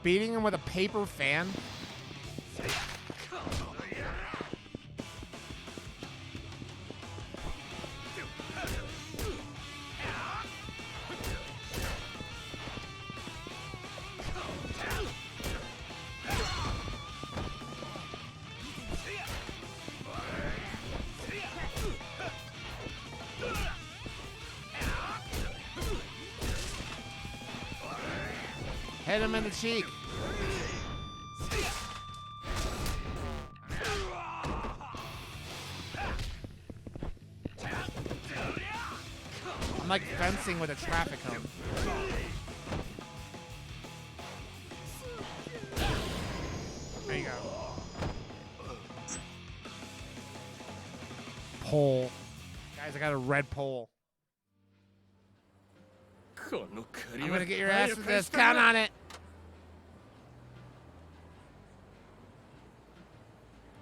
beating him with a paper fan? Hit him in the cheek. I'm like fencing with a traffic cone. There you go. Pole. Guys, I got a red pole. I'm gonna get your ass with this. Count on it.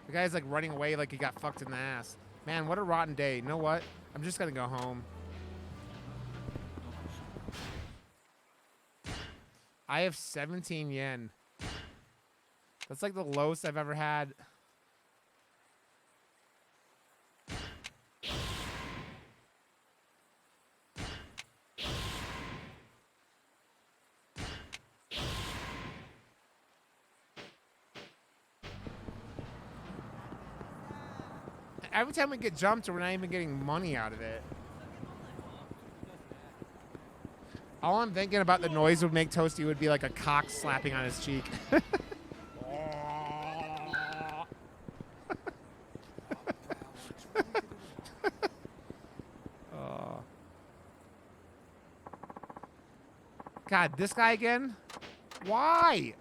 The guy's like running away like he got fucked in the ass. Man, what a rotten day. You know what? I'm just gonna go home. I have 17 yen. That's like the lowest I've ever had. Every time we get jumped, we're not even getting money out of it. All I'm thinking about the noise would make Toasty would be like a cock slapping on his cheek. Oh. God, this guy again? Why?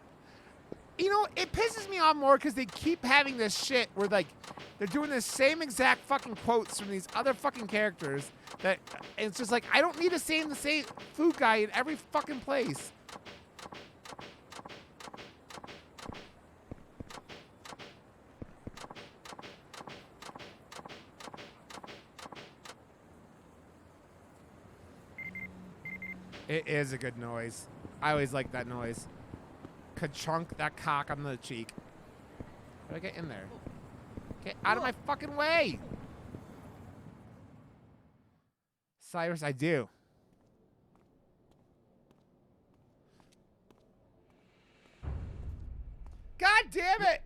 You know, it pisses me off more because they keep having this shit where, like, they're doing the same exact fucking quotes from these other fucking characters that it's just like, I don't need to say the same food guy in every fucking place. It is a good noise. I always like that noise. Ka-chunk that cock on the cheek. How do I get in there? Get out of my fucking way! Cyrus, I do. God damn it!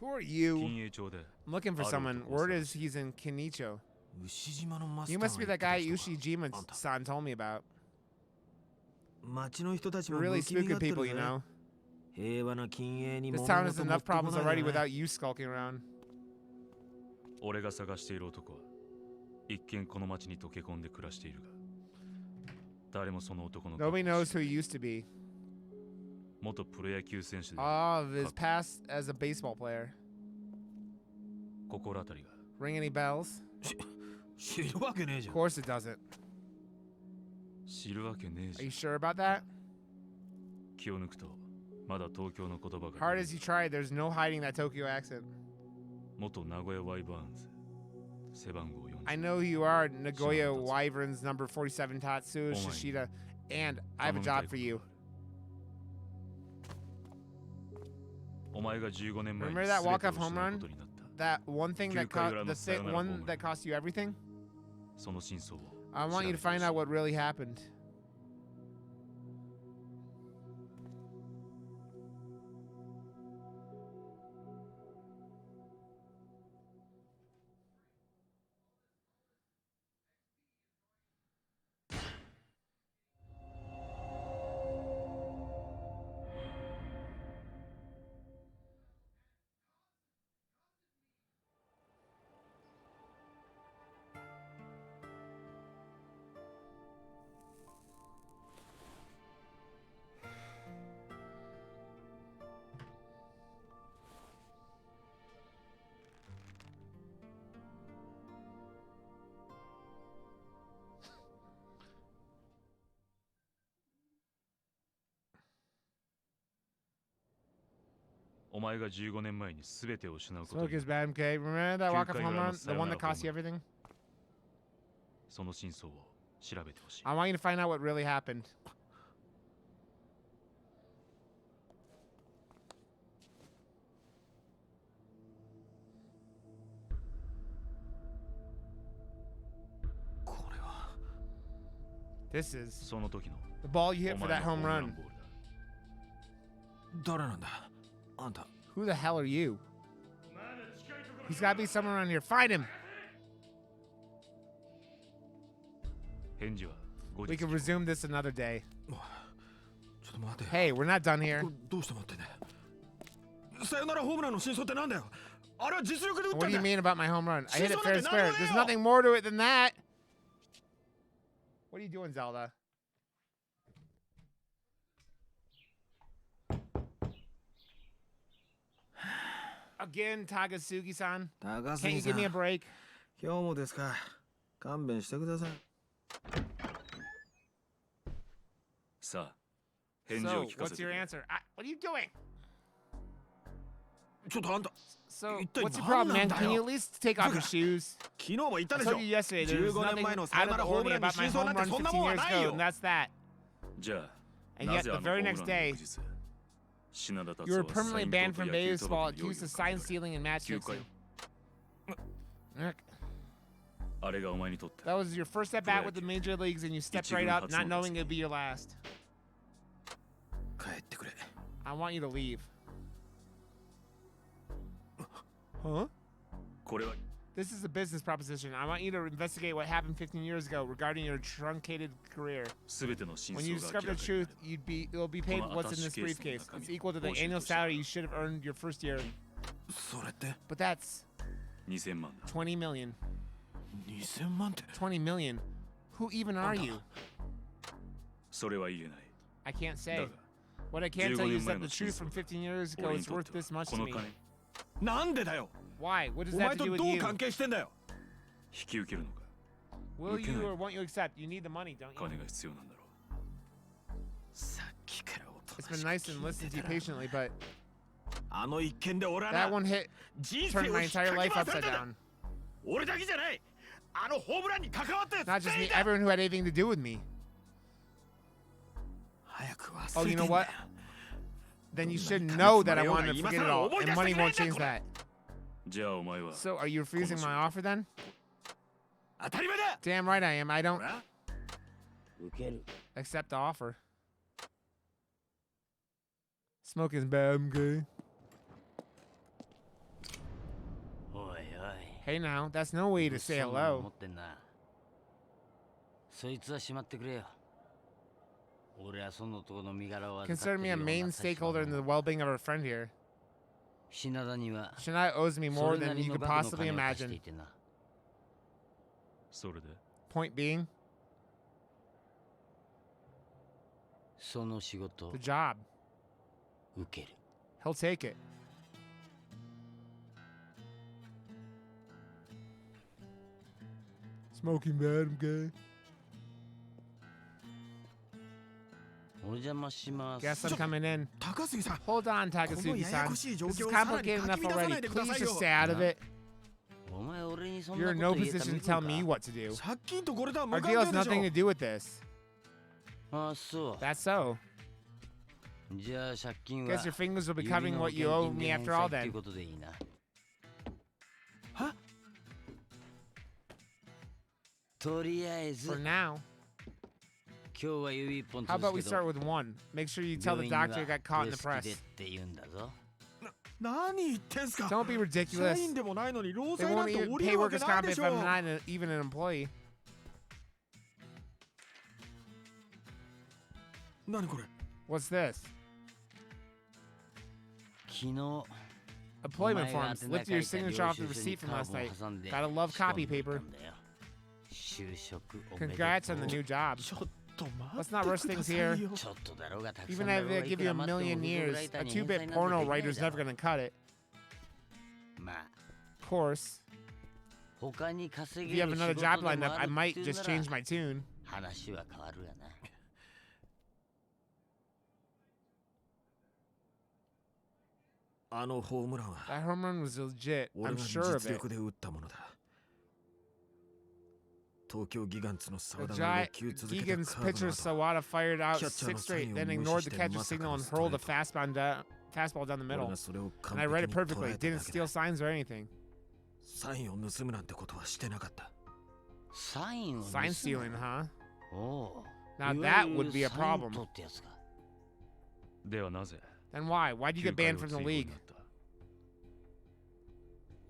Who are you? I'm looking for someone. Word is he's in Kenicho. You must be that guy Ushijima-san told me about. You're really spooky people, you know. This town has enough problems already without you skulking around. Nobody knows who he used to be. Oh, his past as a baseball player. Ring any bells? Of course it doesn't. Are you sure about that? Hard as you try, there's no hiding that Tokyo accent. I know you are Nagoya Wyverns number 47 Tatsu Shishida, and I have a job for you. Remember that walk-off home run? That one thing that cost you everything? I want you to find out what really happened. Smoke is bad, okay? Remember that walk-off home run? The one that cost you everything? I want you to find out what really happened. This is the ball you hit for that home run. Who the hell are you? He's got to be somewhere around here. Find him. We can resume this another day. Hey, we're not done here. What do you mean about my home run? I hit it fair and square. There's nothing more to it than that. What are you doing, Zelda? Again, Takasugi-san. Can't you give me a break? So, what's your answer? What are you doing? So, what's your problem, man? Can you at least take off your shoes? I told you yesterday there was nothing out of the ordinary about my home run 15 years ago, and that's that. And yet, the very next day, you were permanently banned from baseball, accused of sign stealing and match fixing. That was your first at bat with the major leagues, and you stepped right up, not knowing it'd be your last. I want you to leave. Huh? This is a business proposition. I want you to investigate what happened 15 years ago regarding your truncated career. When you discover the truth, it'll be paid what's in this briefcase. It's equal to the annual salary you should have earned your first year. But that's 20 million. 20 million? Who even are you? I can't say. What I can tell you is that the truth from 15 years ago is worth this much to me. Why? What does that have to do with you? Will you or won't you accept? You need the money, don't you? It's been nice and listened to you patiently, but that one hit turned my entire life upside down. Not just me, everyone who had anything to do with me. Oh, you know what? Then you should know that I wanted to forget it all, and money won't change that. So, are you refusing my offer then? Damn right I am. I don't accept the offer. Smoking's bad, I'm gay. Hey now, that's no way to say hello. Consider me a main stakeholder in the well-being of our friend here. Shinada owes me more than you could possibly imagine. Point being, the job. He'll take it. Smoking bad, I'm gay. Guess I'm coming in. Hold on, Takasugi-san. This is complicated enough already. Please just stay out of it. You're in no position to tell me what to do. Our deal has nothing to do with this. That's so. Guess your fingers will be covering what you owe me after all then. For now. How about we start with one? Make sure you tell the doctor you got caught in the press. Don't be ridiculous. They won't even pay workers' comp if I'm not even an employee. What's this? Employment forms. Lift your signature off the receipt from last night. Gotta love copy paper. Congrats on the new job. Let's not rush things here. Even if they give you a million years, a 2-bit porno writer's never gonna cut it. Of course. If you have another job lined up, I might just change my tune. That home run was legit. I'm sure of it. Gigan's pitcher Sawada fired out 6 straight, then ignored the catcher's signal and hurled a fastball down the middle. And I read it perfectly. Didn't steal signs or anything. Sign stealing, huh? Now that would be a problem. Then why? Why'd you get banned from the league?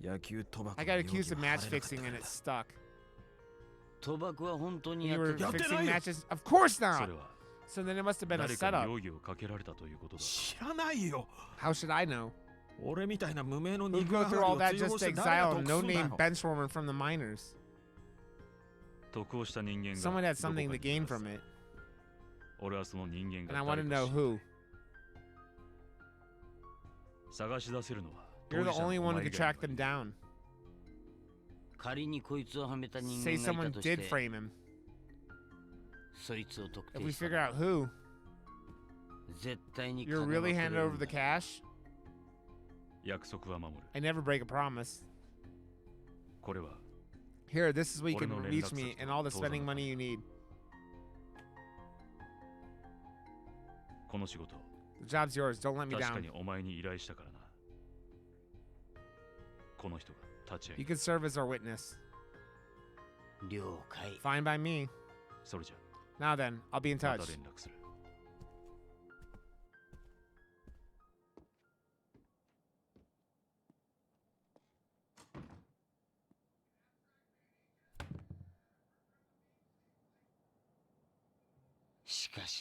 I got accused of match fixing and it stuck. You were fixing matches? Of course not! So then it must have been a setup. How should I know? You go through all that just to exile a no-name benchwarmer from the minors. Someone had something to gain from it. And I want to know who. You're the only one who could track them down. Say someone did frame him. If we figure out who, you're really handing over the cash? I never break a promise. Here, this is where you can reach me and all the spending money you need. The job's yours. Don't let me down. You can serve as our witness. Fine by me. Now then, I'll be in touch.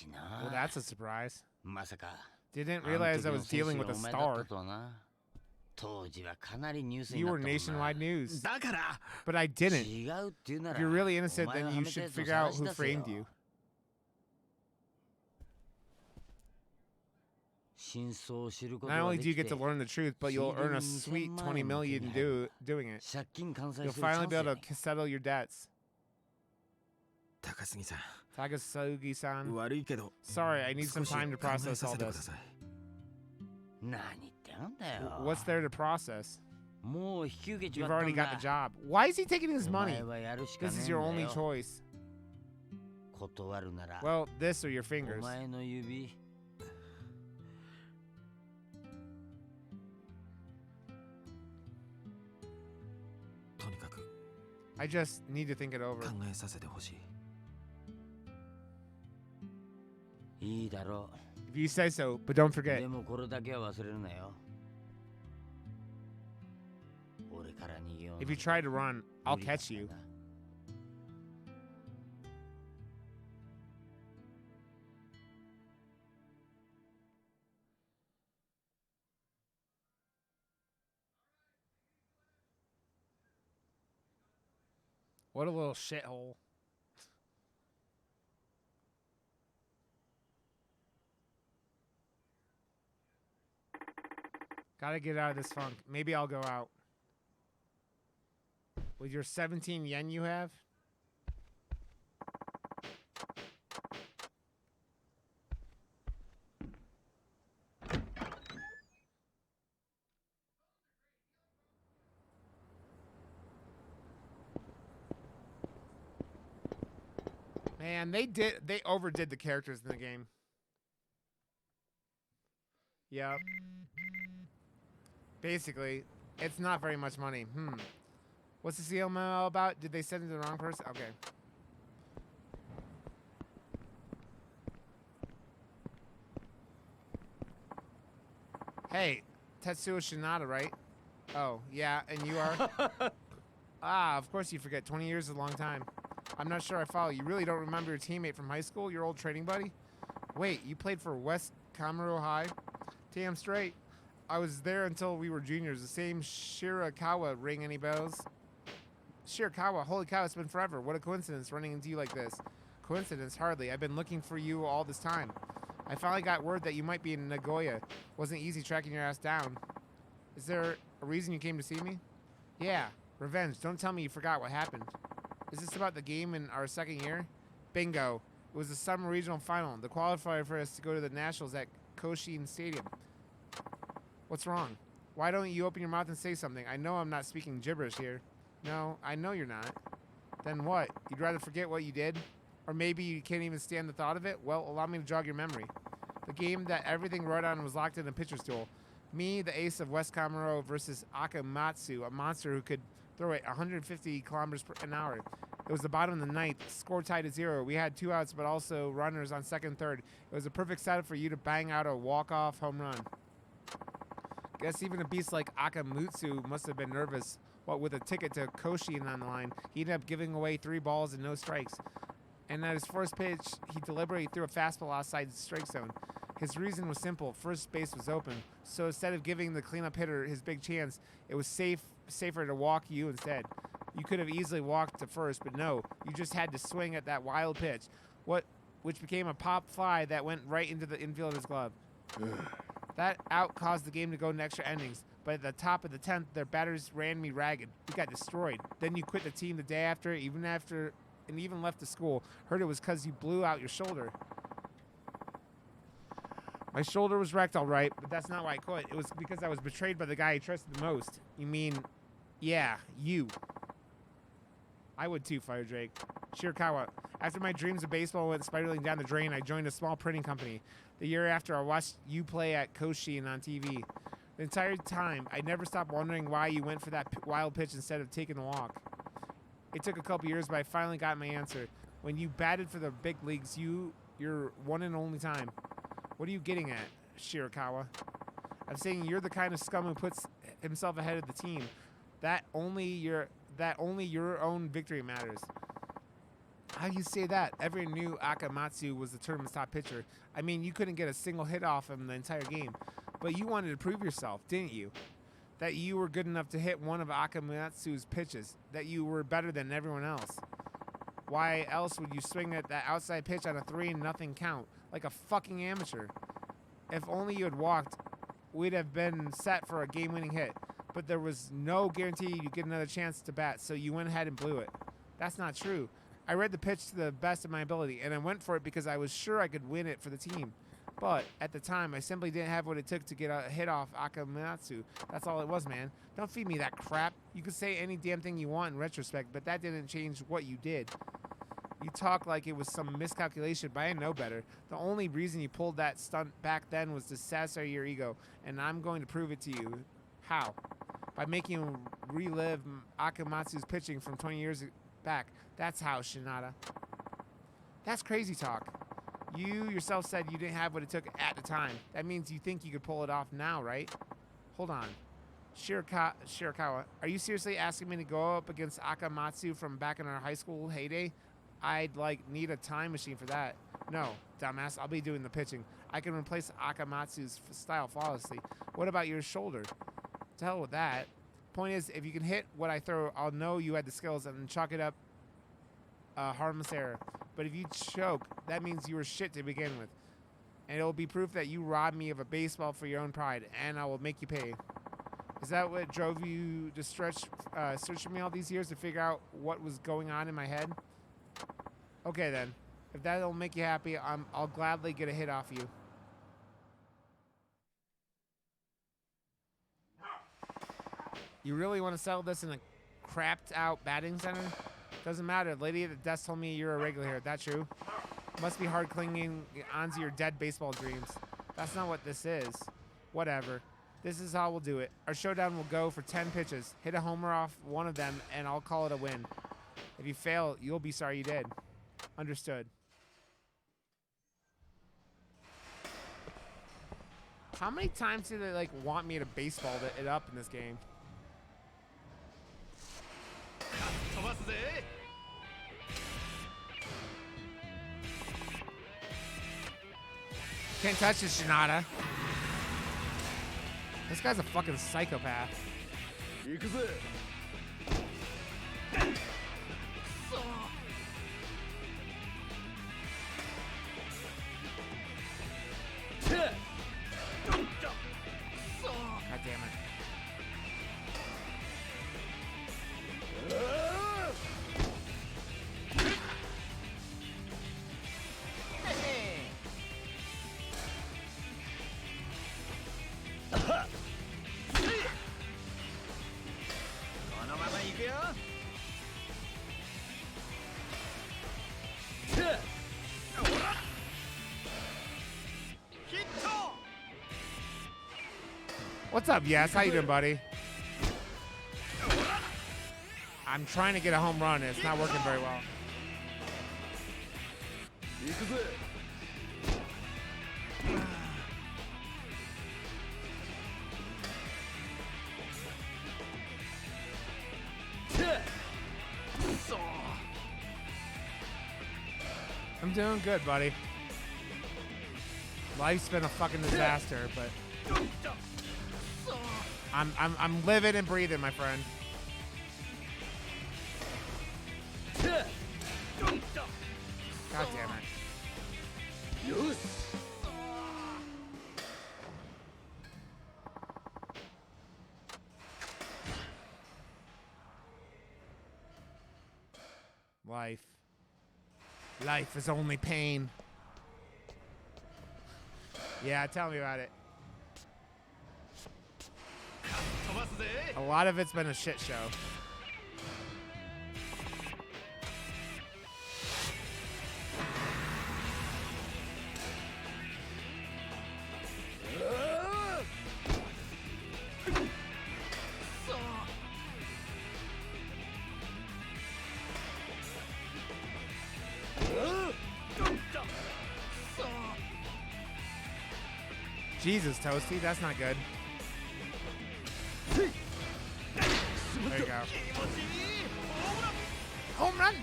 Well, that's a surprise. Didn't realize I was dealing with a star. You were nationwide news. But I didn't. If you're really innocent, then you should figure out who framed you. Not only do you get to learn the truth, but you'll earn a sweet 20 million doing it. You'll finally be able to settle your debts. Takasugi-san. Sorry, I need some time to process all this. What's there to process? You've already got the job. Why is he taking his money? This is your only choice. Well, this or your fingers. I just need to think it over. If you say so, but don't forget. If you try to run, I'll catch you. What a little shithole. Gotta get out of this funk. Maybe I'll go out. With your 17 yen you have? Man, they overdid the characters in the game. Yep. Basically, it's not very much money. What's the CMO all about? Did they send it to the wrong person? Okay. Hey, Tetsuo Shinada, right? Oh, yeah, and you are? Of course you forget. 20 years is a long time. I'm not sure I follow. You really don't remember your teammate from high school? Your old training buddy? Wait, you played for West Kamuro High? Damn straight. I was there until we were juniors. The same Shirakawa, ring any bells? Shirakawa, holy cow, it's been forever. What a coincidence running into you like this. Coincidence? Hardly. I've been looking for you all this time. I finally got word that you might be in Nagoya. Wasn't easy tracking your ass down. Is there a reason you came to see me? Yeah, revenge. Don't tell me you forgot what happened. Is this about the game in our second year? Bingo. It was the summer regional final. The qualifier for us to go to the nationals at Koshin Stadium. What's wrong? Why don't you open your mouth and say something? I know I'm not speaking gibberish here. No, I know you're not. Then what? You'd rather forget what you did? Or maybe you can't even stand the thought of it? Well, allow me to jog your memory. The game that everything rode on was locked in a pitcher's duel. Me, the ace of West Kamuro, versus Akamatsu, a monster who could throw it 150 kilometers an hour. It was the bottom of the ninth, score tied at 0. We had 2 outs, but also runners on second and third. It was a perfect setup for you to bang out a walk-off home run. Guess even a beast like Akamutsu must have been nervous. What with a ticket to Koshin on the line, he ended up giving away 3 balls and no strikes. And at his first pitch, he deliberately threw a fastball outside the strike zone. His reason was simple. First base was open. So instead of giving the cleanup hitter his big chance, it was safer to walk you instead. You could have easily walked to first, but no. You just had to swing at that wild pitch, which became a pop fly that went right into the infielder's glove. That out caused the game to go in extra innings. But at the top of the 10th, their batters ran me ragged. We got destroyed. Then you quit the team the day after, and even left the school. Heard it was because you blew out your shoulder. My shoulder was wrecked, all right, but that's not why I quit. It was because I was betrayed by the guy I trusted the most. You mean, yeah, you. I would too, Fire Drake. Shirakawa. After my dreams of baseball went spiraling down the drain, I joined a small printing company. The year after, I watched you play at Koshin on TV. The entire time, I never stopped wondering why you went for that wild pitch instead of taking the walk. It took a couple years, but I finally got my answer. When you batted for the big leagues, your one and only time. What are you getting at, Shirakawa? I'm saying you're the kind of scum who puts himself ahead of the team. That only your own victory matters. How do you say that? Everyone knew Akamatsu was the tournament's top pitcher. I mean, you couldn't get a single hit off him the entire game. But you wanted to prove yourself, didn't you? That you were good enough to hit one of Akamatsu's pitches. That you were better than everyone else. Why else would you swing at that outside pitch on a 3-0 count? Like a fucking amateur. If only you had walked, we'd have been set for a game-winning hit. But there was no guarantee you'd get another chance to bat, so you went ahead and blew it. That's not true. I read the pitch to the best of my ability, and I went for it because I was sure I could win it for the team. But at the time, I simply didn't have what it took to get a hit off Akamatsu. That's all it was, man. Don't feed me that crap. You could say any damn thing you want in retrospect, but that didn't change what you did. You talk like it was some miscalculation, but I know better. The only reason you pulled that stunt back then was to satisfy your ego, and I'm going to prove it to you. How? By making you relive Akamatsu's pitching from 20 years back. That's how, Shinada. That's crazy talk. You yourself said you didn't have what it took at the time. That means you think you could pull it off now, right? Hold on. Shirakawa, are you seriously asking me to go up against Akamatsu from back in our high school heyday? I'd, need a time machine for that. No, dumbass, I'll be doing the pitching. I can replace Akamatsu's style flawlessly. What about your shoulder? To hell with that. Point is, if you can hit what I throw, I'll know you had the skills and chalk it up a harmless error. But if you choke, that means you were shit to begin with. And it will be proof that you robbed me of a baseball for your own pride, and I will make you pay. Is that what drove you to search for me all these years to figure out what was going on in my head? Okay then. If that'll make you happy, I'll gladly get a hit off you. You really want to settle this in a crapped out batting center? Doesn't matter. The lady at the desk told me you're a regular here. That true? Must be hard clinging onto your dead baseball dreams. That's not what this is. Whatever. This is how we'll do it. Our showdown will go for 10 pitches. Hit a homer off one of them, and I'll call it a win. If you fail, you'll be sorry you did. Understood. How many times do they want me to baseball it up in this game? Can't touch this, Shinada. This guy's a fucking psychopath. Yakuza. God damn it. What's up, Yes? How you doing, buddy? I'm trying to get a home run and it's not working very well. I'm doing good, buddy. Life's been a fucking disaster, but I'm living and breathing, my friend. God damn it. Life is only pain. Yeah, tell me about it. A lot of it's been a shit show. Jesus, Toasty, that's not good. There you go. Home run!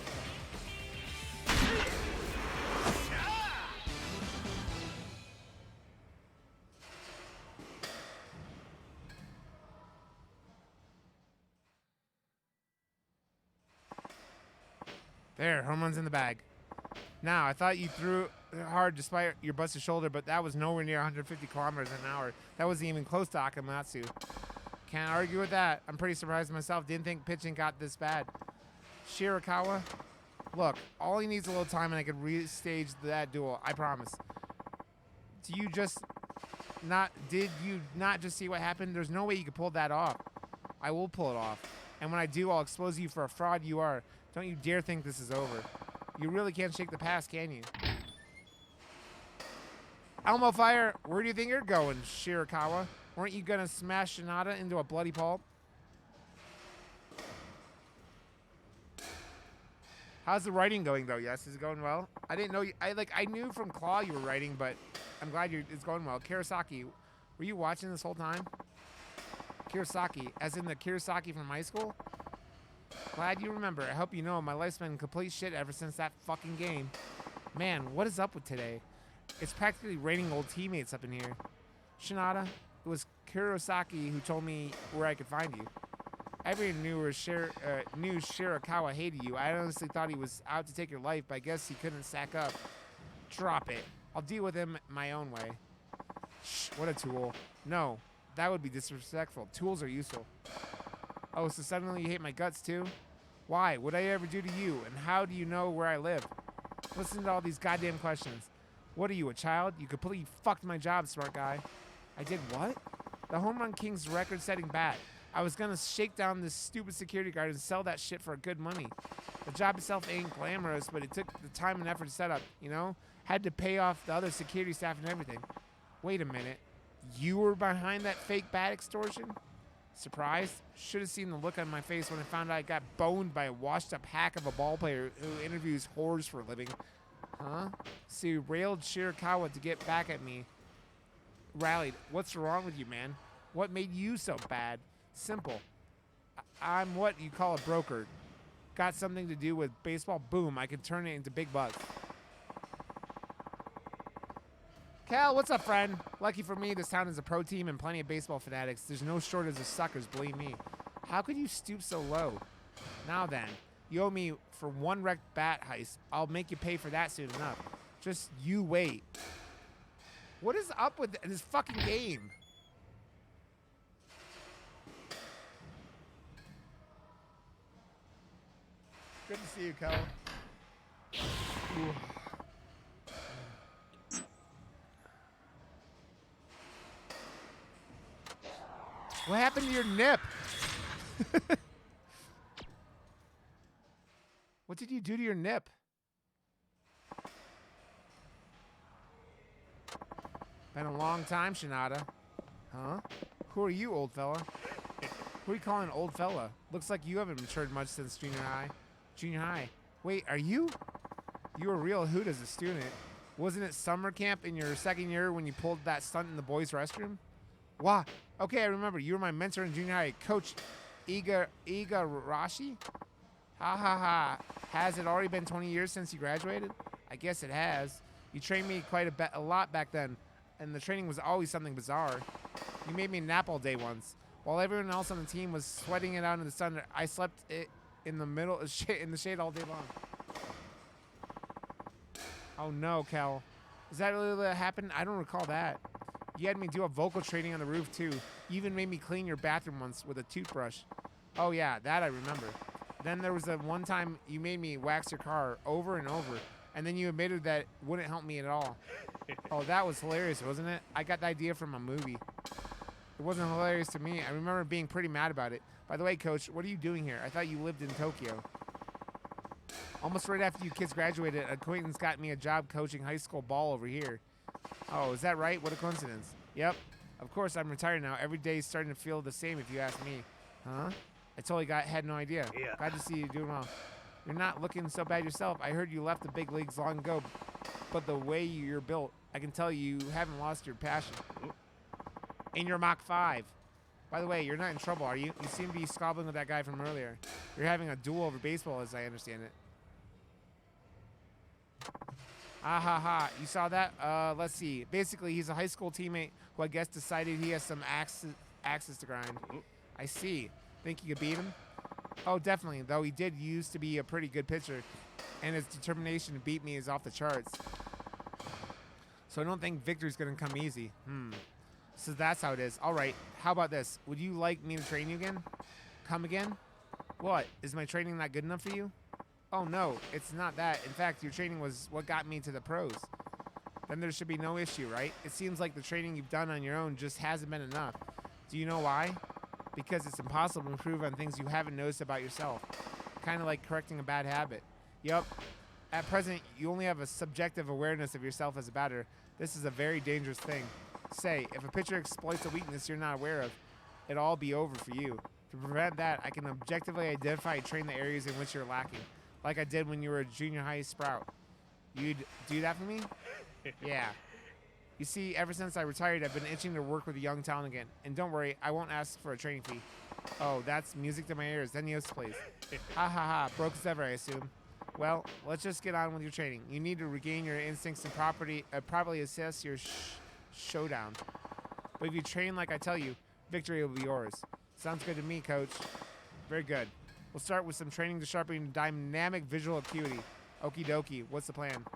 There, home run's in the bag. Now, I thought you threw hard despite your busted shoulder, but that was nowhere near 150 kilometers an hour. That wasn't even close to Akamatsu. Can't argue with that. I'm pretty surprised myself. Didn't think pitching got this bad. Shirakawa, look, all he needs is a little time and I could restage that duel. I promise. Did you not just see what happened? There's no way you could pull that off. I will pull it off. And when I do, I'll expose you for a fraud you are. Don't you dare think this is over. You really can't shake the past, can you? Elmo Fire, where do you think you're going, Shirakawa? Weren't you gonna smash Shinada into a bloody pulp? How's the writing going, though? Yes, is it going well? I didn't know you. I knew from Claw you were writing, but I'm glad it's going well. Kurosaki, were you watching this whole time? Kurosaki, as in the Kurosaki from high school? Glad you remember. I hope you know my life's been complete shit ever since that fucking game. Man, what is up with today? It's practically raining old teammates up in here. Shinada, it was Kurosaki who told me where I could find you. Everyone knew Shirakawa hated you. I honestly thought he was out to take your life, but I guess he couldn't sack up. Drop it. I'll deal with him my own way. Shh, what a tool. No, that would be disrespectful. Tools are useful. Oh, so suddenly you hate my guts too? Why? What did I ever do to you? And how do you know where I live? Listen to all these goddamn questions. What are you, a child? You completely fucked my job, smart guy. I did what? The Home Run King's record-setting bat. I was gonna shake down this stupid security guard and sell that shit for good money. The job itself ain't glamorous, but it took the time and effort to set up, you know? Had to pay off the other security staff and everything. Wait a minute. You were behind that fake bat extortion? Surprised? Should have seen the look on my face when I found out I got boned by a washed-up hack of a ball player who interviews whores for a living. Huh? So you railed Shirakawa to get back at me. Rallied. What's wrong with you, man? What made you so bad? Simple. I'm what you call a broker. Got something to do with baseball? Boom, I can turn it into big bucks. Cal, what's up, friend? Lucky for me, this town is a pro team and plenty of baseball fanatics. There's no shortage of suckers, believe me. How could you stoop so low? Now then, you owe me for one wrecked bat heist. I'll make you pay for that soon enough. Just you wait. What is up with this fucking game? Good to see you, Cal. Ooh. What happened to your nip? What did you do to your nip? Been a long time, Shinada. Huh? Who are you, old fella? Who are you calling an old fella? Looks like you haven't matured much since junior high. Junior high. Wait, are you? You were a real hoot as a student. Wasn't it summer camp in your second year when you pulled that stunt in the boys' restroom? Wah. Okay, I remember. You were my mentor in junior high, Coach Iga Rashi? Ha ha ha. Has it already been 20 years since you graduated? I guess it has. You trained me a lot back then, and the training was always something bizarre. You made me nap all day once. While everyone else on the team was sweating it out in the sun, I slept it in the middle in the shade all day long. Oh no, Cal. Is that really what happened? I don't recall that. You had me do a vocal training on the roof too. You even made me clean your bathroom once with a toothbrush. Oh yeah, that I remember. Then there was that one time you made me wax your car over and over, and then you admitted that it wouldn't help me at all. Oh, that was hilarious, wasn't it? I got the idea from a movie. It wasn't hilarious to me. I remember being pretty mad about it. By the way, Coach, what are you doing here? I thought you lived in Tokyo. Almost right after you kids graduated, an acquaintance got me a job coaching high school ball over here. Oh, is that right? What a coincidence. Yep. Of course, I'm retired now. Every day is starting to feel the same if you ask me. Huh? I totally had no idea. Yeah. Glad to see you doing well. You're not looking so bad yourself. I heard you left the big leagues long ago, but the way you're built, I can tell you haven't lost your passion. In your Mach 5. By the way, you're not in trouble, are you? You seem to be squabbling with that guy from earlier. You're having a duel over baseball, as I understand it. Ah ha ha. You saw that? Let's see. Basically, he's a high school teammate who I guess decided he has some axes to grind. I see. Think you could beat him? Oh, definitely. Though he did used to be a pretty good pitcher, and his determination to beat me is off the charts. So I don't think victory's going to come easy. So that's how it is. All right. How about this? Would you like me to train you again? Come again? What? Is my training not good enough for you? Oh, no. It's not that. In fact, your training was what got me to the pros. Then there should be no issue, right? It seems like the training you've done on your own just hasn't been enough. Do you know why? Because it's impossible to improve on things you haven't noticed about yourself. Kind of like correcting a bad habit. Yup. At present, you only have a subjective awareness of yourself as a batter. This is a very dangerous thing. Say, if a pitcher exploits a weakness you're not aware of, it'll all be over for you. To prevent that, I can objectively identify and train the areas in which you're lacking, like I did when you were a junior high sprout. You'd do that for me? Yeah. You see, ever since I retired, I've been itching to work with a young talent again. And don't worry, I won't ask for a training fee. Oh, that's music to my ears. Then yes, please. Ha ha ha. Broke as ever, I assume. Well, let's just get on with your training. You need to regain your instincts and properly assess your showdown. But if you train like I tell you, victory will be yours. Sounds good to me, Coach. Very good. We'll start with some training to sharpen dynamic visual acuity. Okie dokie. What's the plan?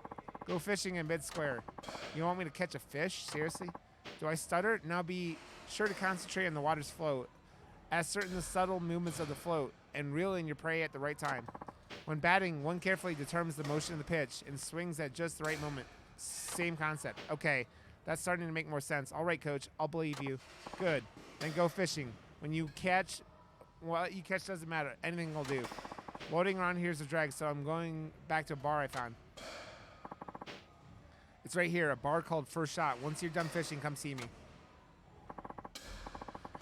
Go fishing in mid-square. You want me to catch a fish? Seriously? Do I stutter? Now be sure to concentrate on the water's flow. Ascertain the subtle movements of the float and reel in your prey at the right time. When batting, one carefully determines the motion of the pitch and swings at just the right moment. Same concept. Okay, that's starting to make more sense. All right, Coach, I'll believe you. Good. Then go fishing. When you catch, what you catch doesn't matter. Anything will do. Loading around here is a drag, so I'm going back to a bar I found. It's right here, a bar called First Shot. Once you're done fishing, come see me.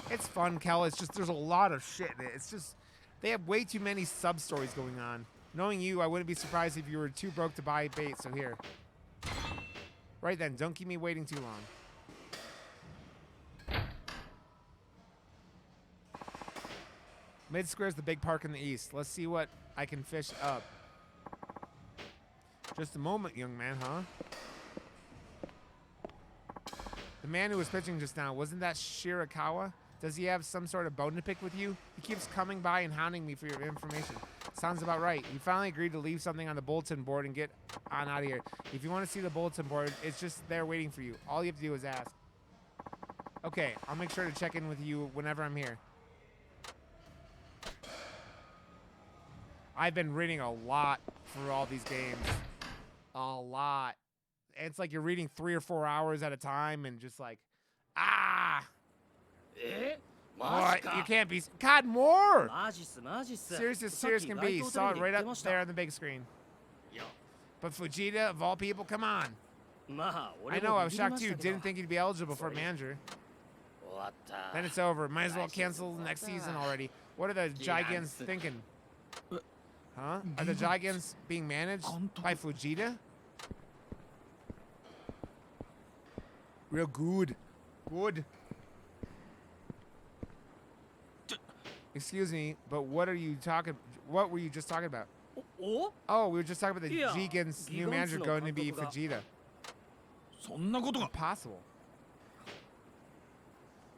It's fun, Kel. It's just there's a lot of shit in it. It's just they have way too many sub-stories going on. Knowing you, I wouldn't be surprised if you were too broke to buy bait, so here. Right then, don't keep me waiting too long. Mid-Square's the big park in the east. Let's see what I can fish up. Just a moment, young man, huh? The man who was pitching just now, wasn't that Shirakawa? Does he have some sort of bone to pick with you? He keeps coming by and hounding me for your information. Sounds about right. He finally agreed to leave something on the bulletin board and get on out of here. If you want to see the bulletin board, it's just there waiting for you. All you have to do is ask. Okay, I'll make sure to check in with you whenever I'm here. I've been reading a lot for all these games. A lot. It's like you're reading 3 or 4 hours at a time and just like, What? You can't be. God, more! Serious as serious can be. Saw it right up there on the big screen. But Fujita, of all people, come on. I know, I was shocked too. Didn't think he'd be eligible for a manager. Then it's over. Might as well cancel next season already. What are the Gigants thinking? Huh? Are the Gigants being managed by Fujita? Real good. Good. Excuse me, but what were you just talking about? Oh, we were just talking about the Gigants' new manager going to be Fujita. Impossible.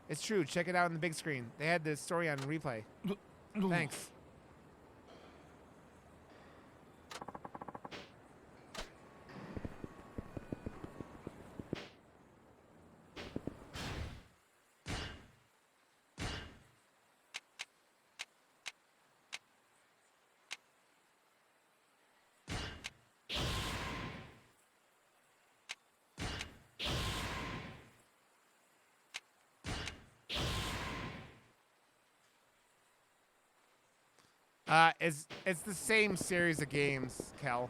It's true. Check it out on the big screen. They had this story on replay. Thanks. It's the same series of games, Kel.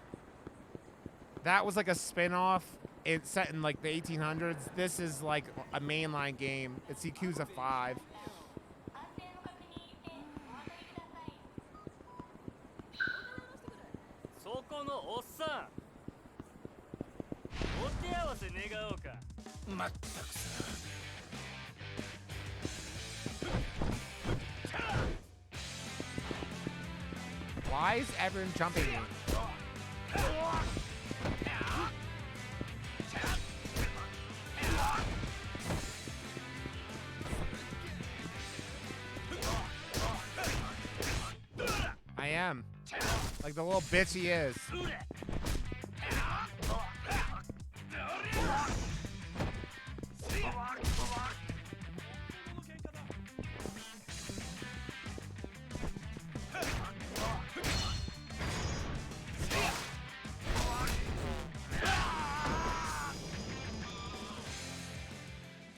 That was like a spin-off. It's set in like the 1800s. This is like a mainline game. It's Yakuza 5. Why is everyone jumping me? I am. Like the little bitch he is.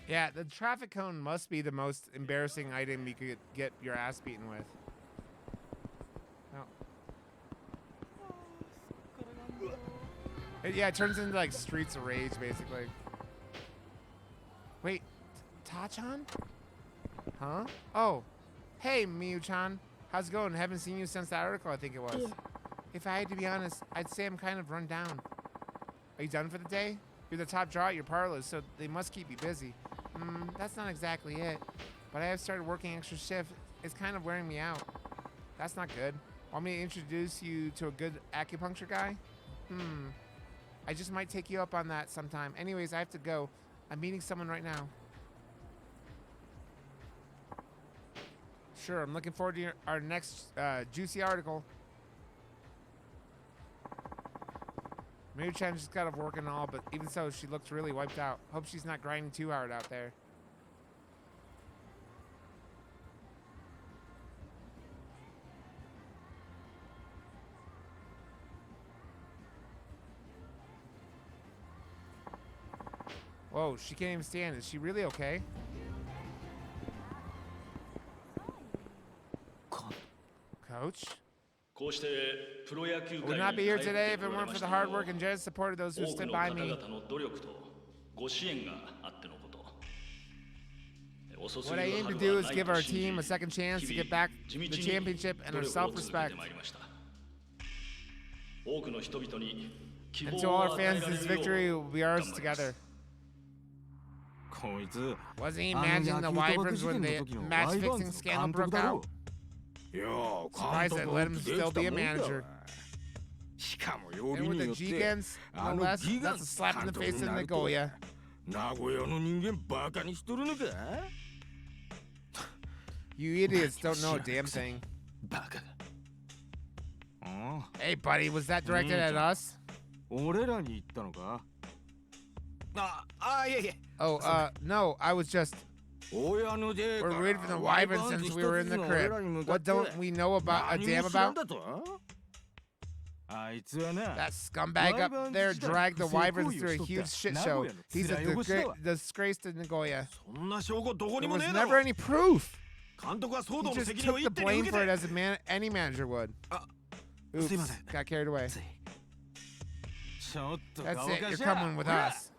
Yeah, the traffic cone must be the most embarrassing item you could get your ass beaten with. Oh. Yeah, it turns into like Streets of Rage, basically. Wait, Tachan? Huh? Oh, hey, Miyu-chan. How's it going? Haven't seen you since that article, I think it was. If I had to be honest, I'd say I'm kind of run down. Are you done for the day? You're the top draw at your parlors, so they must keep you busy. That's not exactly it. But I have started working extra shift. It's kind of wearing me out. That's not good. Want me to introduce you to a good acupuncture guy? I just might take you up on that sometime. Anyways, I have to go. I'm meeting someone right now. Sure, I'm looking forward to our next juicy article. Miyu-chan just got off work and all, but even so, she looks really wiped out. Hope she's not grinding too hard out there. Whoa, she can't even stand. Is she really okay? Coach? I would not be here today if it weren't for the hard work and generous support of those who stood by me. What I aim to do is give our team a second chance to get back the championship and our self-respect. And to all our fans, this victory will be ours together. Wasn't he managing the Wyverns when the match-fixing scandal broke out? Surprised I let him still be a manager. And with the Gigants, no less, that's a slap in the face of Nagoya. You idiots don't know a damn thing. Hey, buddy, was that directed at us? Oh, no, I was just... We're rooting for the Wyverns since we were in the crib. What don't we know about a damn about? That scumbag up there dragged the Wyverns through a huge shit show. He's a disgrace to Nagoya. There was never any proof. He just took the blame for it as any manager would. Oops, got carried away. That's it, you're coming with us.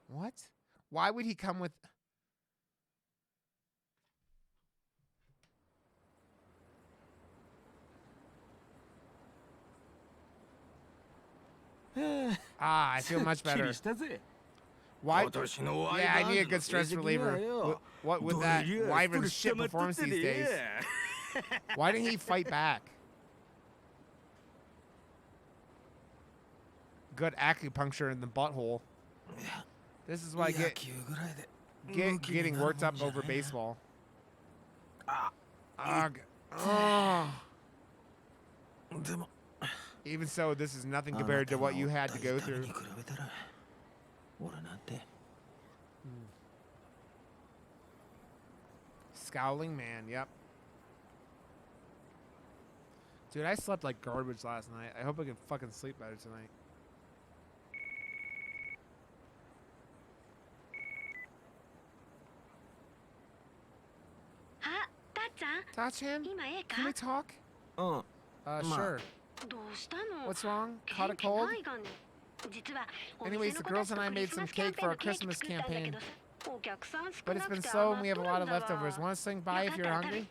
What? Why would he come with... Ah, I feel much better. Why? Yeah, I need a good stress reliever. What with that wyvern shit performance these days? Why didn't he fight back? Good acupuncture in the butthole. This is why I getting worked up over baseball. Even so, this is nothing compared to what you had to go through. Scowling man, yep. Dude, I slept like garbage last night. I hope I can fucking sleep better tonight. Ta-chan, can we talk? Sure. What's wrong? Caught a cold? Anyways, the girls and I made some cake for our Christmas campaign. But it's been slow and we have a lot of leftovers. Want to swing by if you're hungry?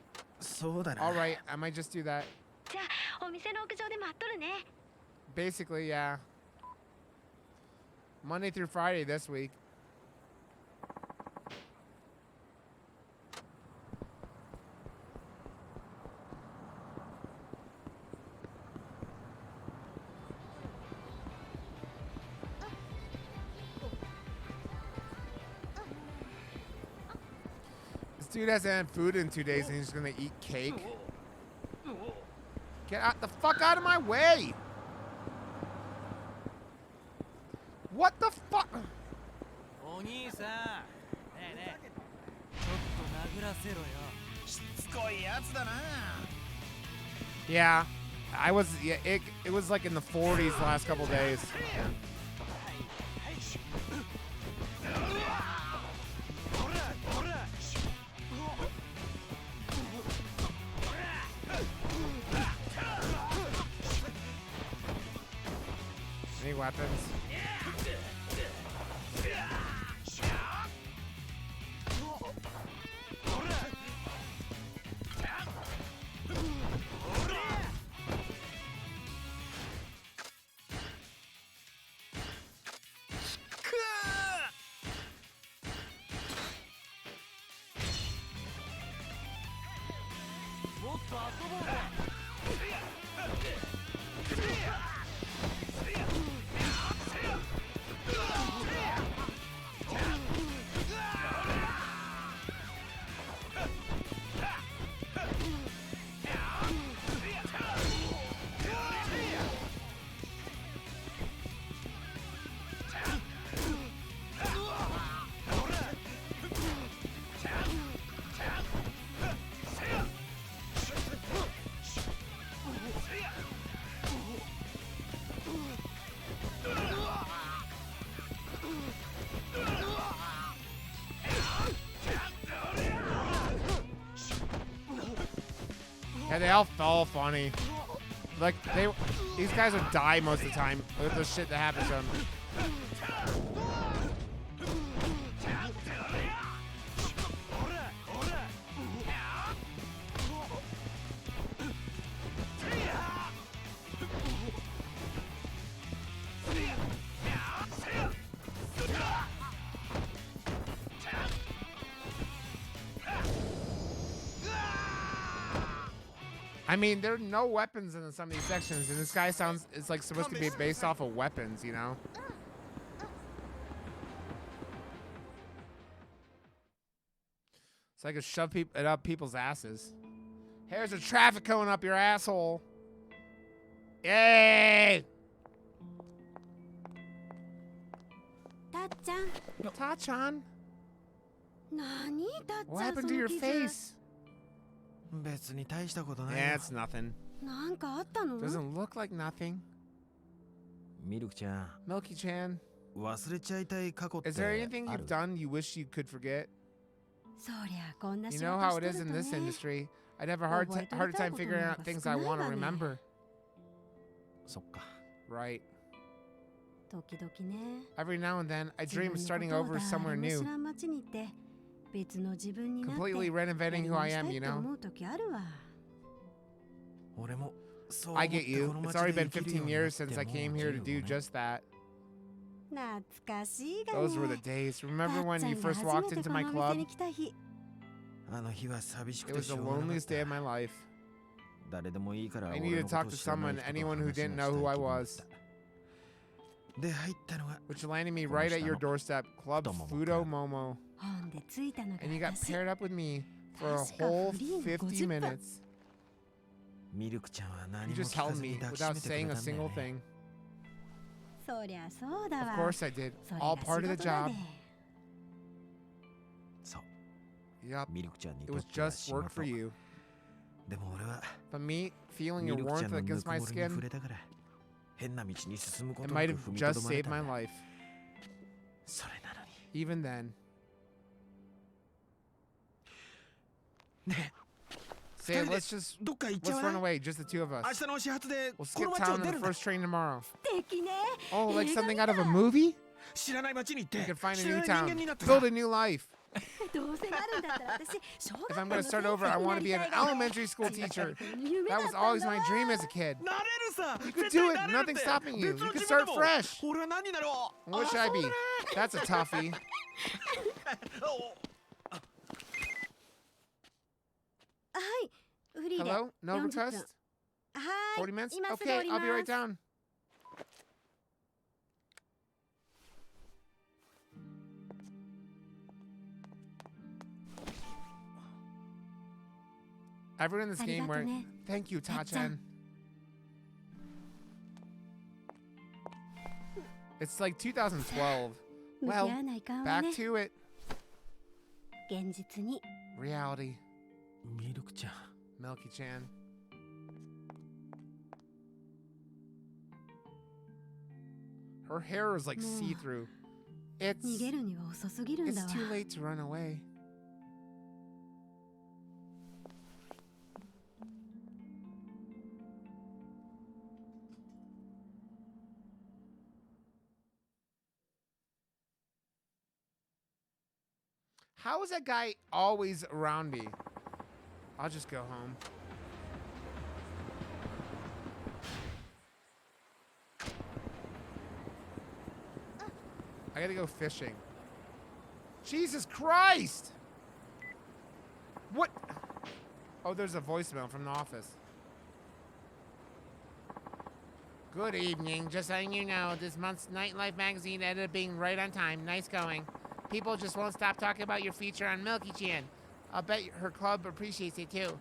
Alright, I might just do that. Basically, yeah. Monday through Friday this week. This dude hasn't had food in 2 days and he's gonna eat cake. Get out the fuck out of my way! What the fuck? Yeah, I was. Yeah, it was like in the 40s the last couple days. Any weapons? Yeah, they all fell funny. Like, these guys would die most of the time with the shit that happens to them. I mean, there are no weapons in some of these sections, and this guy sounds, it's like supposed to be based off of weapons, you know? So I could shove it up people's asses. Here's a traffic cone up your asshole. Yay! Ta-chan. What happened to your face? Yeah, it's nothing. Doesn't look like nothing. Milky-chan. Is there anything you've done you wish you could forget? You know how it is in this industry. I'd have a harder time figuring out things I want to remember. Right. Every now and then, I dream of starting over somewhere new. Completely reinventing who I am, you know? I get you. It's already been 15 years since I came here to do just that. Those were the days. Remember when you first walked into my club? It was the loneliest day of my life. I needed to talk to someone, anyone who didn't know who I was. Which landed me right at your doorstep, Club Fudo Momo. And you got paired up with me for a whole 50 minutes. You just held me without saying a single thing. Of course I did. All part of the job. Yup. It was just work for you. But me, feeling your warmth against my skin, it might have just saved my life. Even then. Say, let's run away, just the two of us. We'll skip town on the first train tomorrow. Oh, like something out of a movie? We can find a new town, build a new life. If I'm going to start over, I want to be an elementary school teacher. That was always my dream as a kid. You could do it, nothing's stopping you. You could start fresh. What should I be? That's a toughie. Hello? No request? 40 minutes? Okay, I'll be right down. Everyone in this game wearing... Thank you, Ta-chan. It's like 2012. Well, back to it. Reality. Milky-chan. Her hair is like see-through. It's too late to run away. How is that guy always around me? I'll just go home. I gotta go fishing. Jesus Christ! What? Oh, there's a voicemail from the office. Good evening. Just letting you know, this month's Nightlife magazine ended up being right on time. Nice going. People just won't stop talking about your feature on Milky-chan. I'll bet her club appreciates it too.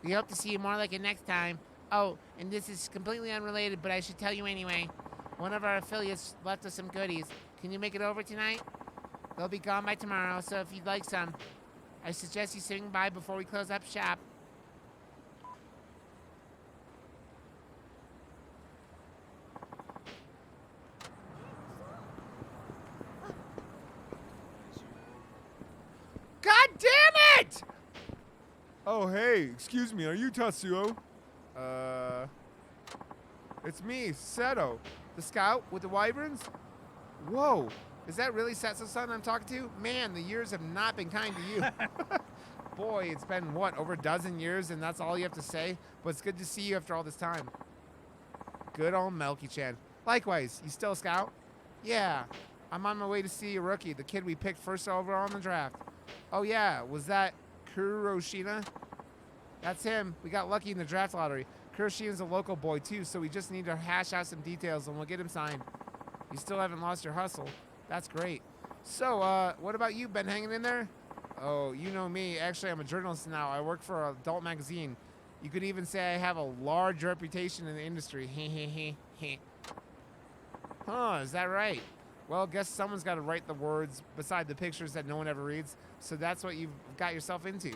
We hope to see you more like it next time. Oh, and this is completely unrelated, but I should tell you anyway. One of our affiliates left us some goodies. Can you make it over tonight? They'll be gone by tomorrow, so if you'd like some, I suggest you swing by before we close up shop. God damn it! Oh, hey, excuse me, are you Tatsuo? It's me, Seto, the scout with the wyverns? Whoa, is that really Setsu-san I'm talking to? Man, the years have not been kind to you. Boy, it's been, what, over a dozen years and that's all you have to say? But it's good to see you after all this time. Good old Milky-chan. Likewise, you still a scout? Yeah, I'm on my way to see a rookie, the kid we picked first overall in the draft. Oh yeah, was that Kuroshina? That's him. We got lucky in the draft lottery. Kuroshina's a local boy too, so we just need to hash out some details and we'll get him signed. You still haven't lost your hustle. That's great. So, what about you? Been hanging in there? Oh, you know me. Actually, I'm a journalist now. I work for an adult magazine. You could even say I have a large reputation in the industry. Huh, is that right? Well, guess someone's got to write the words beside the pictures that no one ever reads. So that's what you've got yourself into.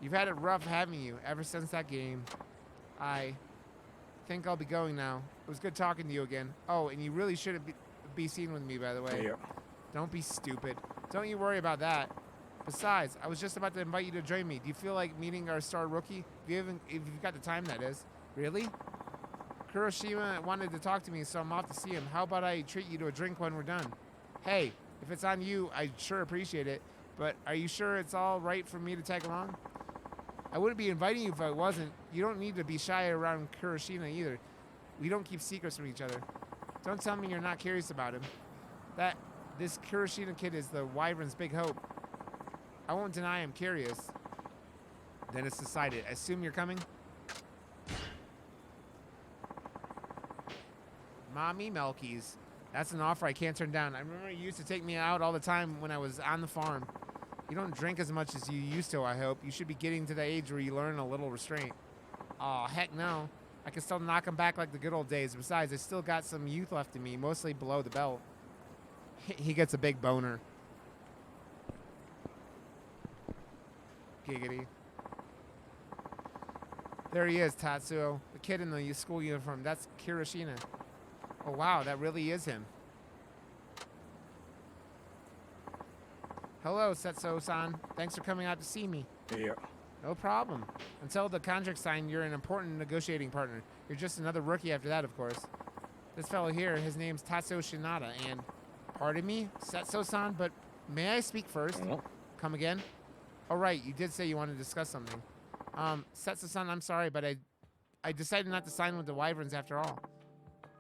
You've had it rough, haven't you, ever since that game. I think I'll be going now. It was good talking to you again. Oh, and you really shouldn't be seen with me, by the way. Yeah. Don't be stupid. Don't you worry about that. Besides, I was just about to invite you to join me. Do you feel like meeting our star rookie? If you've got the time, that is. Really? Kuroshima wanted to talk to me, so I'm off to see him. How about I treat you to a drink when we're done? Hey, if it's on you, I'd sure appreciate it. But are you sure it's all right for me to tag along? I wouldn't be inviting you if I wasn't. You don't need to be shy around Kuroshina either. We don't keep secrets from each other. Don't tell me you're not curious about him. This Kuroshina kid is the Wyvern's big hope. I won't deny I'm curious. Then it's decided. I assume you're coming? Mommy Melkies. That's an offer I can't turn down. I remember you used to take me out all the time when I was on the farm. You don't drink as much as you used to, I hope. You should be getting to the age where you learn a little restraint. Aw, heck no. I can still knock him back like the good old days. Besides, I still got some youth left in me, mostly below the belt. He gets a big boner. Giggity. There he is, Tatsuo. The kid in the school uniform. That's Kuroshina. Oh, wow, that really is him. Hello, Setsuo-san. Thanks for coming out to see me. Yeah. No problem. Until the contract's signed, you're an important negotiating partner. You're just another rookie after that, of course. This fellow here, his name's Tatsuo Shinada, and... Pardon me, Setsuo-san, but may I speak first? Come again? Oh, right, you did say you wanted to discuss something. Setsuo-san, I'm sorry, but I decided not to sign with the Wyverns after all.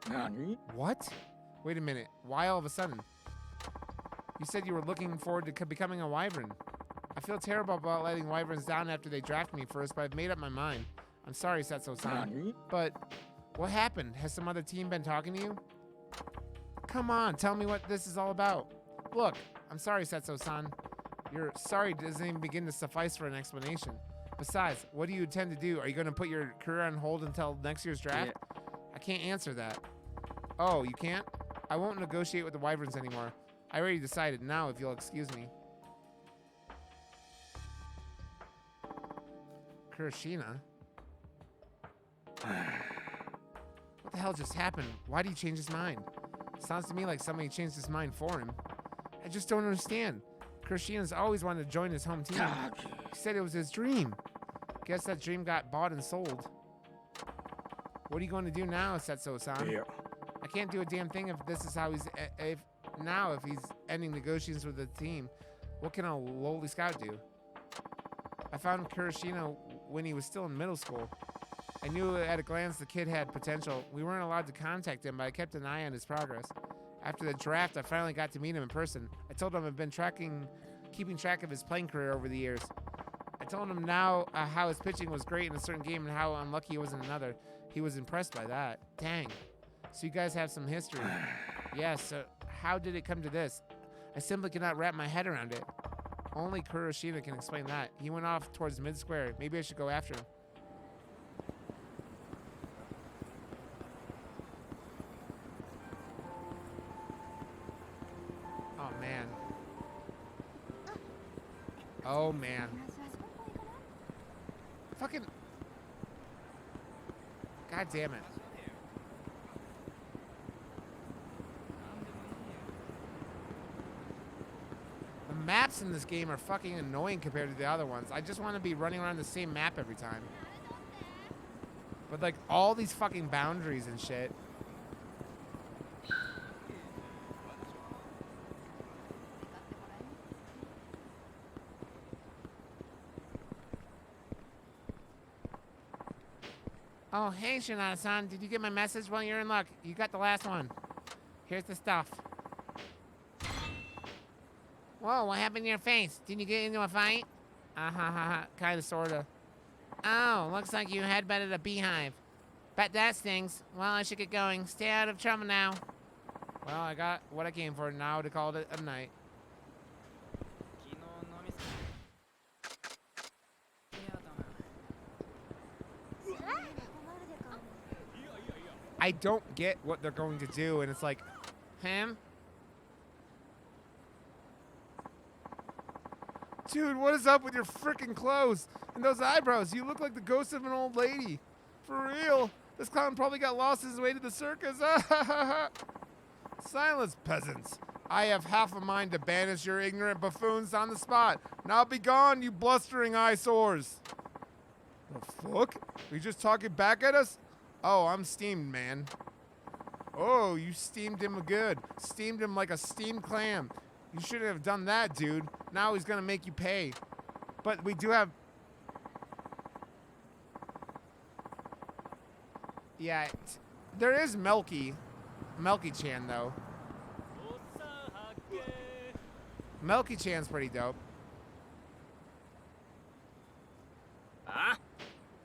Nani? What? Wait a minute. Why all of a sudden? You said you were looking forward to becoming a Wyvern. I feel terrible about letting Wyverns down after they drafted me first, but I've made up my mind. I'm sorry, Setsuo-san. But what happened? Has some other team been talking to you? Come on, tell me what this is all about. Look, I'm sorry, Setsuo-san. Your sorry doesn't even begin to suffice for an explanation. Besides, what do you intend to do? Are you going to put your career on hold until next year's draft? Yeah. I can't answer that. Oh, you can't? I won't negotiate with the Wyverns anymore. I already decided now, if you'll excuse me. Kuroshina? What the hell just happened? Why did he change his mind? Sounds to me like somebody changed his mind for him. I just don't understand. Kuroshina's always wanted to join his home team. He said it was his dream. Guess that dream got bought and sold. What are you going to do now, Setsuo-san? Yeah. I can't do a damn thing if this is how he's... If he's ending negotiations with the team. What can a lowly scout do? I found Kuroshina when he was still in middle school. I knew at a glance the kid had potential. We weren't allowed to contact him, but I kept an eye on his progress. After the draft, I finally got to meet him in person. I told him I've been keeping track of his playing career over the years. I told him now how his pitching was great in a certain game and how unlucky he was in another. He was impressed by that. Dang. So you guys have some history. Yes, so how did it come to this? I simply cannot wrap my head around it. Only Kuroshina can explain that. He went off towards mid-square. Maybe I should go after him. Oh, man. Oh, man. Fucking... God damn it. The maps in this game are fucking annoying compared to the other ones. I just want to be running around the same map every time. But like all these fucking boundaries and shit. Oh, hey, Shinada-san. Did you get my message? Well, you're in luck. You got the last one. Here's the stuff. Whoa, what happened to your face? Did you get into a fight? Kinda, sorta. Oh, looks like you headbutted a beehive. Bet that stings. Well, I should get going. Stay out of trouble now. Well, I got what I came for now to call it a night. I don't get what they're going to do, and it's like, him? Dude, what is up with your freaking clothes and those eyebrows? You look like the ghost of an old lady. For real. This clown probably got lost his way to the circus. Silence, peasants. I have half a mind to banish your ignorant buffoons on the spot. Now be gone, you blustering eyesores. The fuck? Are you just talking back at us? Oh, I'm steamed, man. Oh, you steamed him good. Steamed him like a steamed clam. You shouldn't have done that, dude. Now he's gonna make you pay. But we do have... Yeah, there is Melky-chan, though. Melky-chan's pretty dope. Huh?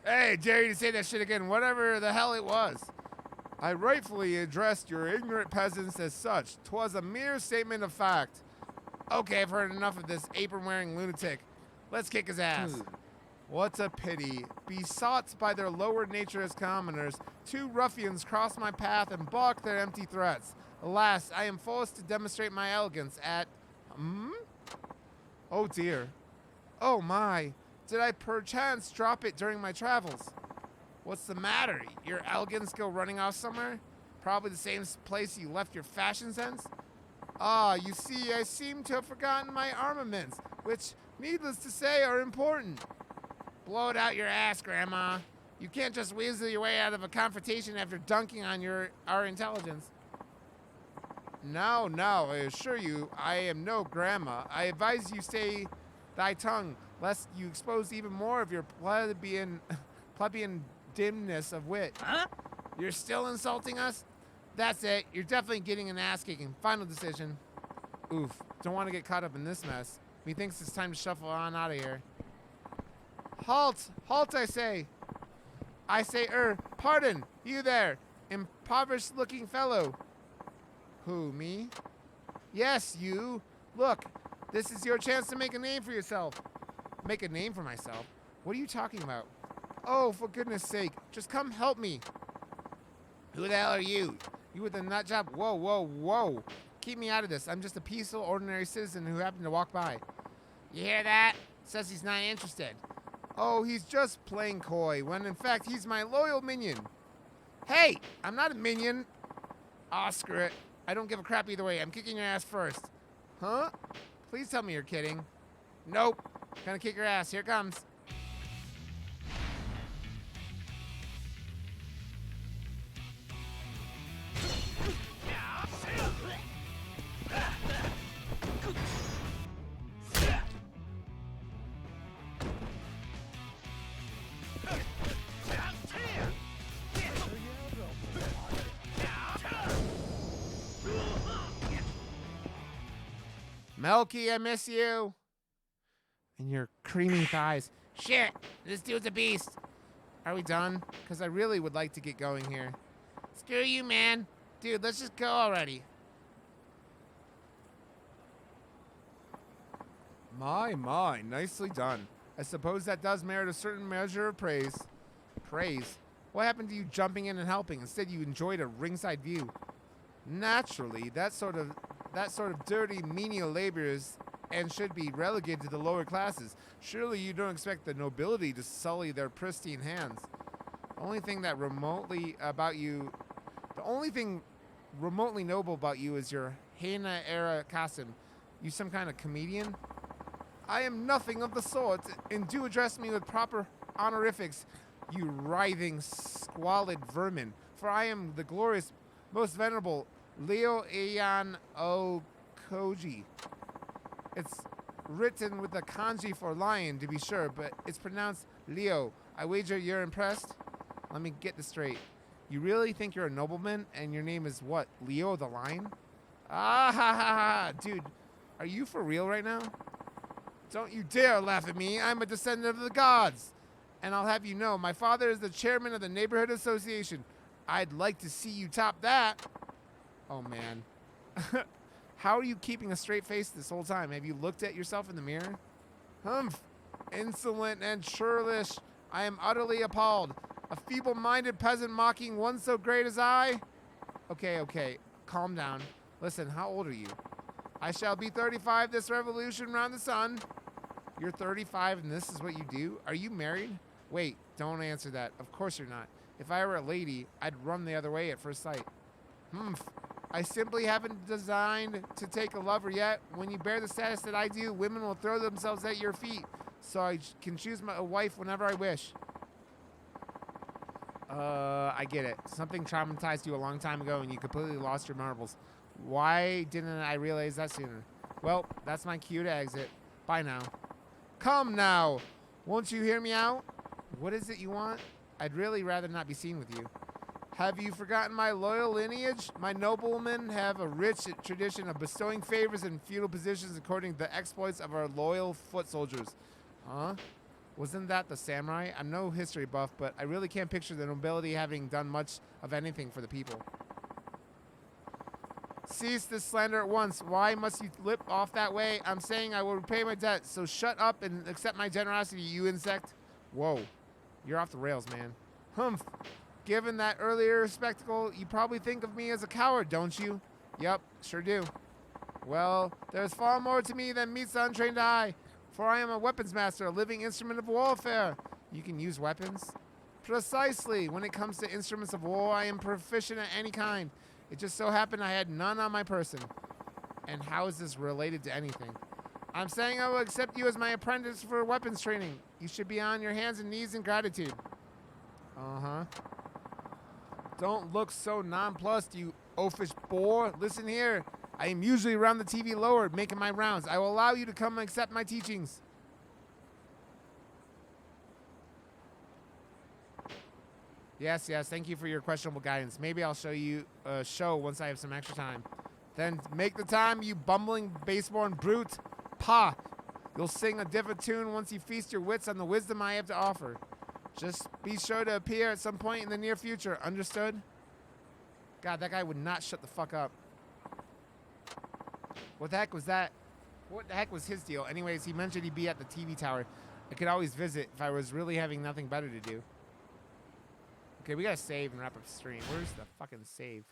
Hey, dare you to say that shit again, whatever the hell it was. I rightfully addressed your ignorant peasants as such. 'Twas a mere statement of fact. Okay, I've heard enough of this apron-wearing lunatic. Let's kick his ass. What a pity. Besought by their lower nature as commoners, two ruffians crossed my path and balked their empty threats. Alas, I am forced to demonstrate my elegance at... Oh dear. Oh my. Did I perchance drop it during my travels? What's the matter? Your elegance go running off somewhere? Probably the same place you left your fashion sense? Ah, you see, I seem to have forgotten my armaments, which, needless to say, are important. Blow it out your ass, Grandma. You can't just weasel your way out of a confrontation after dunking on our intelligence. No, I assure you, I am no grandma. I advise you stay thy tongue, lest you expose even more of your plebeian dimness of wit. Huh? You're still insulting us? That's it. You're definitely getting an ass kicking. Final decision. Oof. Don't want to get caught up in this mess. Methinks it's time to shuffle on out of here. Halt! Halt, I say! Pardon! You there! Impoverished-looking fellow. Who, me? Yes, you. Look, this is your chance to make a name for yourself. Make a name for myself? What are you talking about? Oh, for goodness sake, just come help me. Who the hell are you? You with the nut job? Whoa. Keep me out of this. I'm just a peaceful, ordinary citizen who happened to walk by. You hear that? Says he's not interested. Oh, he's just playing coy, when in fact he's my loyal minion. Hey, I'm not a minion. Aw, screw it. I don't give a crap either way. I'm kicking your ass first. Huh? Please tell me you're kidding. Nope. Gonna kick your ass. Here it comes. Melky, I miss you. And your creamy thighs. Shit, this dude's a beast. Are we done? Because I really would like to get going here. Screw you, man. Dude, let's just go already. My, nicely done. I suppose that does merit a certain measure of praise. Praise? What happened to you jumping in and helping? Instead, you enjoyed a ringside view. Naturally, that sort of dirty menial labor is and should be relegated to the lower classes. Surely you don't expect the nobility to sully their pristine hands. The only thing remotely noble about you is your Heian-era costume. You some kind of comedian? I am nothing of the sort, and do address me with proper honorifics, you writhing, squalid vermin, for I am the glorious, most venerable Leo Ayan Okoji. It's written with the kanji for lion, to be sure, but it's pronounced Leo. I wager you're impressed? Let me get this straight. You really think you're a nobleman, and your name is what, Leo the Lion? Ah ha ha ha! Dude, are you for real right now? Don't you dare laugh at me. I'm a descendant of the gods. And I'll have you know, my father is the chairman of the neighborhood association. I'd like to see you top that. Oh, man. How are you keeping a straight face this whole time? Have you looked at yourself in the mirror? Humph. Insolent and churlish. I am utterly appalled. A feeble-minded peasant mocking one so great as I? Okay. Calm down. Listen, how old are you? I shall be 35 this revolution round the sun. You're 35 and this is what you do? Are you married? Wait, don't answer that. Of course you're not. If I were a lady, I'd run the other way at first sight. Humph. I simply haven't designed to take a lover yet. When you bear the status that I do, women will throw themselves at your feet, so I can choose a wife whenever I wish. I get it. Something traumatized you a long time ago and you completely lost your marbles. Why didn't I realize that sooner? Well, that's my cue to exit. Bye now. Come now! Won't you hear me out? What is it you want? I'd really rather not be seen with you. Have you forgotten my loyal lineage? My noblemen have a rich tradition of bestowing favors in feudal positions according to the exploits of our loyal foot soldiers. Huh? Wasn't that the samurai? I'm no history buff, but I really can't picture the nobility having done much of anything for the people. Cease this slander at once. Why must you lip off that way? I'm saying I will repay my debt, so shut up and accept my generosity, you insect. Whoa. You're off the rails, man. Humph. Given that earlier spectacle, you probably think of me as a coward, don't you? Yup, sure do. Well, there's far more to me than meets the untrained eye, for I am a weapons master, a living instrument of warfare. You can use weapons? Precisely. When it comes to instruments of war, I am proficient at any kind. It just so happened I had none on my person. And how is this related to anything? I'm saying I will accept you as my apprentice for weapons training. You should be on your hands and knees in gratitude. Uh-huh. Don't look so nonplussed, you oafish boar. Listen here. I am usually around the TV lowered, making my rounds. I will allow you to come and accept my teachings. Yes, yes, thank you for your questionable guidance. Maybe I'll show you a show once I have some extra time. Then make the time, you bumbling baseborn brute. Pah! You'll sing a different tune once you feast your wits on the wisdom I have to offer. Just be sure to appear at some point in the near future, understood? God, that guy would not shut the fuck up. What the heck was that? What the heck was his deal? Anyways, he mentioned he'd be at the TV tower. I could always visit if I was really having nothing better to do. Okay, we gotta save and wrap up the stream. Where's the fucking save?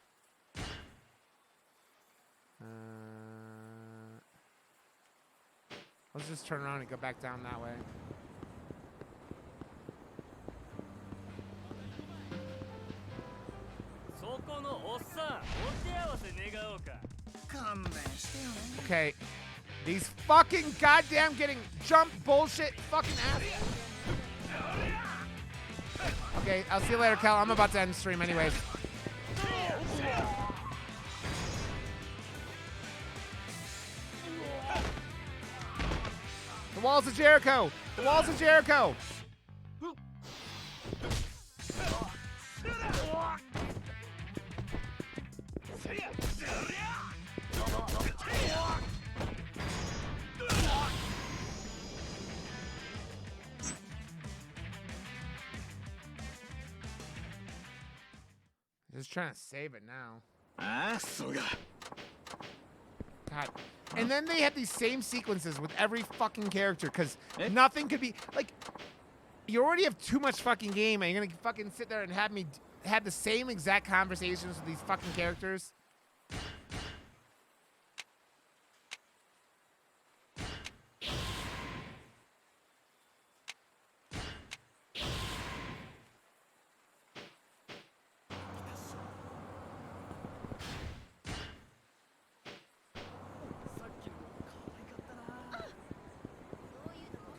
Let's just turn around and go back down that way. Okay, these fucking goddamn getting jumped bullshit fucking ass. Okay, I'll see you later, Cal. I'm about to end the stream anyways. The walls of Jericho! The walls of Jericho! Just trying to save it now. God. And then they have these same sequences with every fucking character, because nothing could be like. You already have too much fucking game, and you're gonna fucking sit there and have me have the same exact conversations with these fucking characters.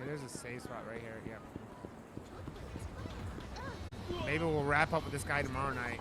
There's a save spot right here. Yep. Maybe we'll wrap up with this guy tomorrow night.